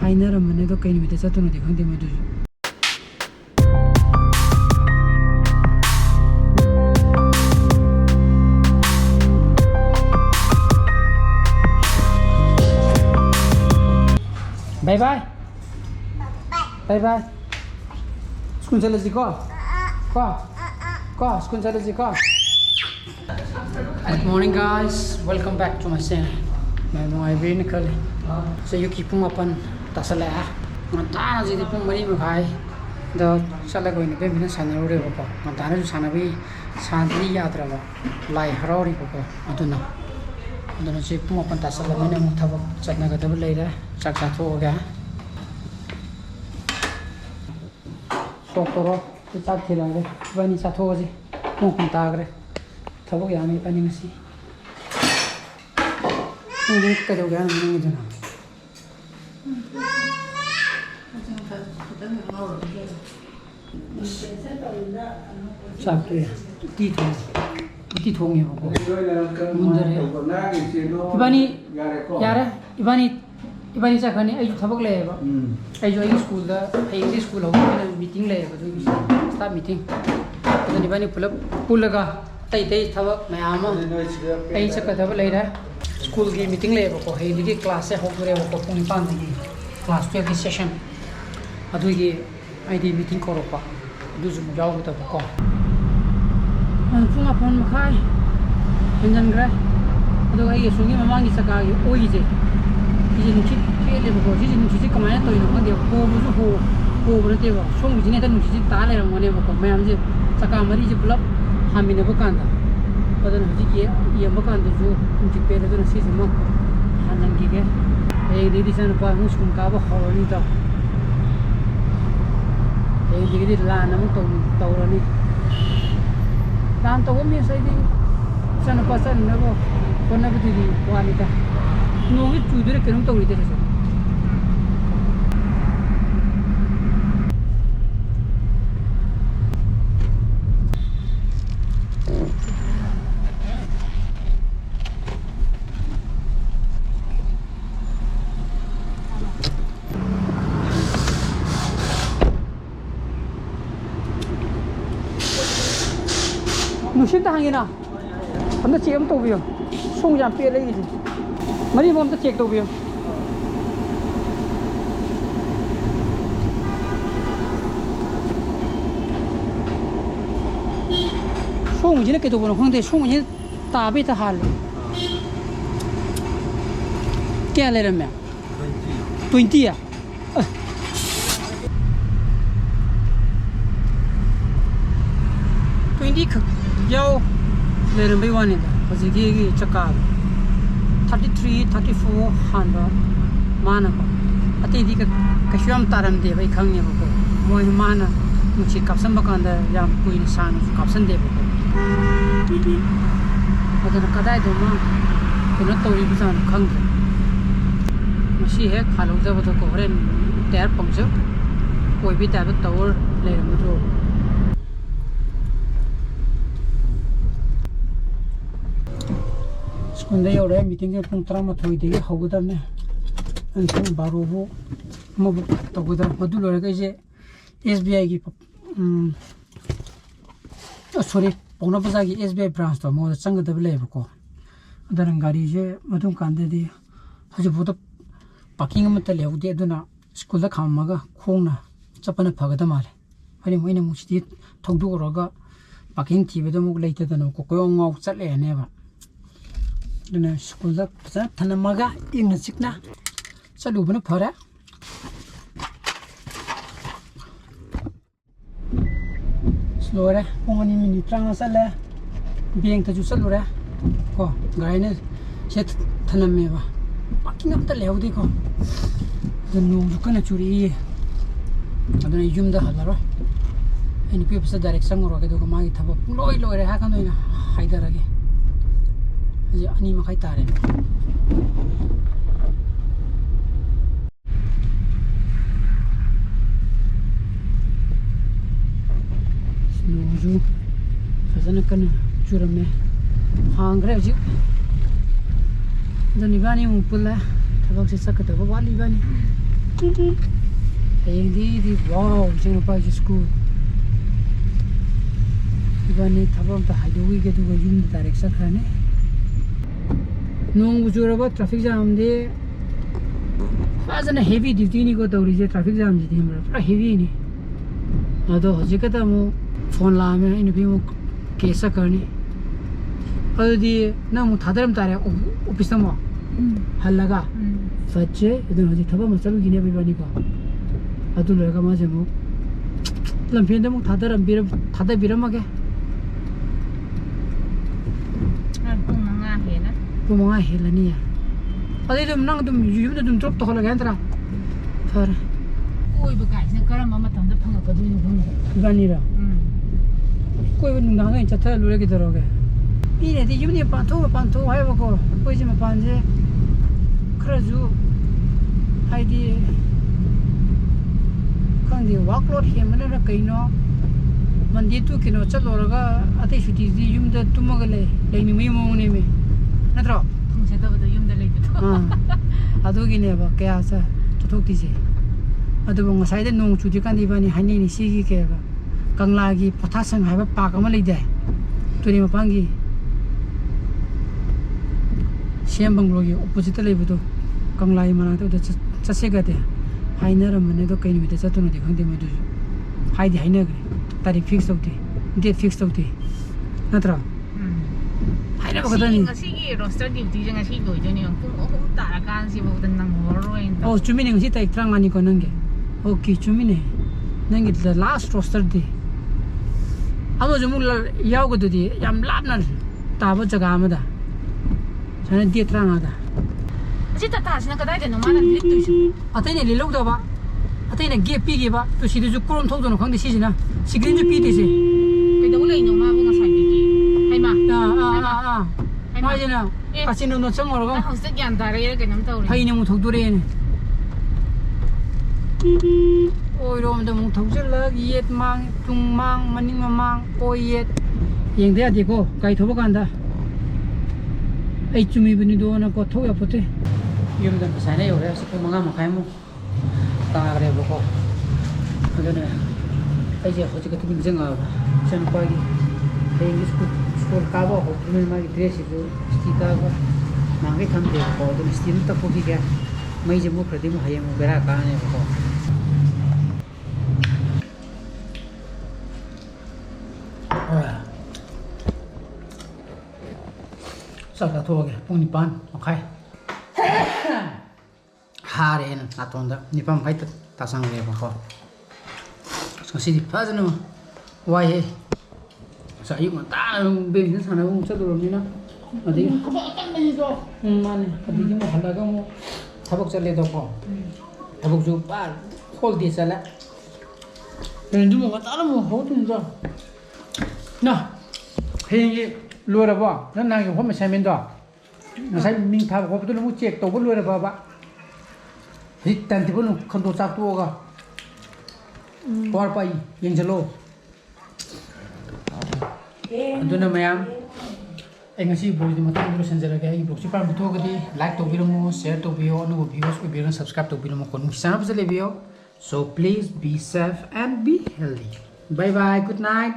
하이나라면 도 그이 밑에 사토는 데 근데 뭐 Bye bye. Bye bye. School चले जी को school चले जी को. Good morning guys. Welcome back to my channel. मैं मोबाइल भी निकल. So you keep pung upon tasala. Nganta ji pung मरी में खाए. द चला कोई नहीं बेबी ने साने उड़े बपा. nganta ने जो साना भी शांति यात्रा बा. लाई हरावरी बपा. अदुना. अदुना जी pung अपन tasala मैंने मुठा बप चटना का डबल ले रहा. चक चक हो गया. सोकरो तो चक खिलाएंगे. बनी चक हो जी. मुंह तागरे. थबो क्या नहीं पानी में सी. मुझे करो क्या नहीं मुझे ना. चक तीथोंगे वो. मुंडरे. इबानी चखने अयु थबक लेबा अयु स्कूल दा हेंगी स्कूल होगा मीटिंग लेबा दु स्टाफ मीटिंग अदनि बानी पुलगा तै थबक मयाम अय चकदब लेरा स्कूल की मीटिंग लेबा को हेंगी क्लास से होगरे को पुनी पांदी क्लास 12 की सेशन अदुगी आईडी मीटिंग कोरोपा दुजु जाव तब को फुंगा फोन मखाई हिंजनग्रे अदु अय सुगी ममांगी चकागी ओइजे 이제 눈치 피해야 되고 이제 눈치 그만해 또 이런 건데 호부를 떼고 송 이제는 눈치 다 내는 거네 보고 매am 이제 잠깐 머리 이제 블럭 하미네 보간다 어떤 이제 이 보간데 주 눈치 빼려는 시스템 하는 기계 에 리디션 봐 무슨 가봐 허리다 에 디기디 라나무 또러니 난 또 오면서 이제 저는 passando 나고 건너부터기 와니까 너무 주들에 그런 또 우리 데려서 누신다 항이나 근데 지금 또 비요 송장 빼래기지 मरी बोम तो चेक तो भी हो सोंग जिने के तो बोलो होंगे सोंग जिने ताबे तो हाल क्या ले रहे हैं 20 या 20 जाओ ले रहे हैं भाई वाने का बस ये चक्का 33, 34 hanba mana ko ati di ka syam taram de bai khang ne ko moi mana muchi kapsan bakanda yam kuin san kapsan de ko adana kadai do ma kuna tori bisan khang musi he khalo da ba ko ren ter pangse koi bi ta ba tawr le mu do 근데 여러 미팅에 풍트라마 토이되게 하고다네 안통 바로고 뭐 또고다 모듈러가 이제 SBI기 소리 보너바자기 SBI 브랜치도 뭐 상가도 레버고 다른 가리 이제 모든 간데디 아주 보다 파킹 한번 레우디 에도나 스쿨다 가마가 콩나 잡아는 파가다 말해 아니 뭐이네 무시디 통두고로가 파킹 티베도 뭐 레이트도 놓고 고용하고 짤래 내봐 Dene school da pasa thanamaga ingna sikna chalu bana phara slow re pongani minute tranga sala bieng ta ju chalu re ko gaine set thaname ba parking am ta leudi ko denu kana churi adone yum da halaro ani pe pasa direction ro ke do ko magi thaba loi re ha kan doina haidarage 이제 아니 막 있다래. 스노주 fazendo cana jurame hangre ji dani bani pula tabak se sakata ba wali bani Hindi wow, sing pa school. Iba ni thabam ta highway ke tu yum direction khane. Nong bujura ba traffic jam de. Fazana heavy duty ni ko tawri je traffic jam ji dimra. Pura heavy ni. Ado hojikata mo phone la me in bi mo kesa karni. Adi na mo thadaram tare office mo. Halaga. Fache idan hoji thaba ma chalu gine bi bani ko. Adu loga ma je mo. Lampian de mo thadaram biram thada biram ma ke. Pumanga helani ya. Adi dum nang dum yum dum drop to hola gantra. Far. Koi ba kai se karam ma tam da phanga ka du ni Bani ra. Koi nung nang ngai chatha lure ki daroge. Pi ne di yum ni pan tho hai ba ko. Koi ji ma pan je. Kraju. Hai di. Kang di workload he mana ra kai no. Mandi tu kino chalo ra ga ate shuti di yum da tumaga le. Le ni mai mo ne me. Natro. se da da yum da le to adu gi ne ba kya sa thok ti je adu bang sai de nong chu di kan di ba ni hani ni si gi ke ba kangla gi potha sang ha ba pa ka ma le de tu ni ma pang gi siam bang lo gi opposite le bu to kangla i mana to da cha se ga de hai na ra ma ne do kai ni de cha to no de khang de ma du hai di hai na ga tari fix to ti de fix to ti natra ngasi roster duty jang ngasi doi jani ang kung tara kan si bo dan nang horoin oh chumi ning si tai trang ani ko nang ge okay chumi ne nang ge the last roster di amo jumu yaw go di yam lap na ta ba jaga ma da chana di trang ada si ta ta sina kadai de no mana lit tu si atai ne lilok da ba atai ne ge pi ge ba tu si ju kurom thok do no khang de si sina si green ju pi de si kai da ulai no ma bo ngasai de ki hai ma mai je na casino no chang ro ga house de gyan da re ke nam tau ri hai ne mu thok du re ne oi rom da mu thok je la yet mang tung mang maning mang oi yet yeng de adi ko kai thoba kan da ai chumi bini do na ko thok ya pote yum da sa ne yo re sa ko manga ma khai mu ta re bo ko ado ne ai je ho je ka tu jeng a chen pa gi ai ngi school ka ba ho me ma dress ju sti ka ba ma ngai tham de ko do sti ta ko gi ga mai je mu khadi mu haye mu bera ka ne ko sa ka tho ge pung ni pan khai ha re na ton da ni pam khai ta sang le ba ko so si di pa no why he sa yu ma ta be ni sa na mu cha do ni na adi mane adi ji mo hala ga mo thabak chale do ko thabak ju pa khol di chala ren du mo ta la mo ho tu ja na he lo ra ba nan na ge ho ma sai men do na sai ming tha ko tu mo check to bo lo ra ba hi tan ti bo no khon do chak tu ga por pai yeng chalo aduna mayam ai ngasi boy di matang do sanjara ga ai blog si par butho ga di like to biro mo share to bio no viewers ko biro subscribe to biro mo kon sana pa le bio so please be safe and be healthy bye bye good night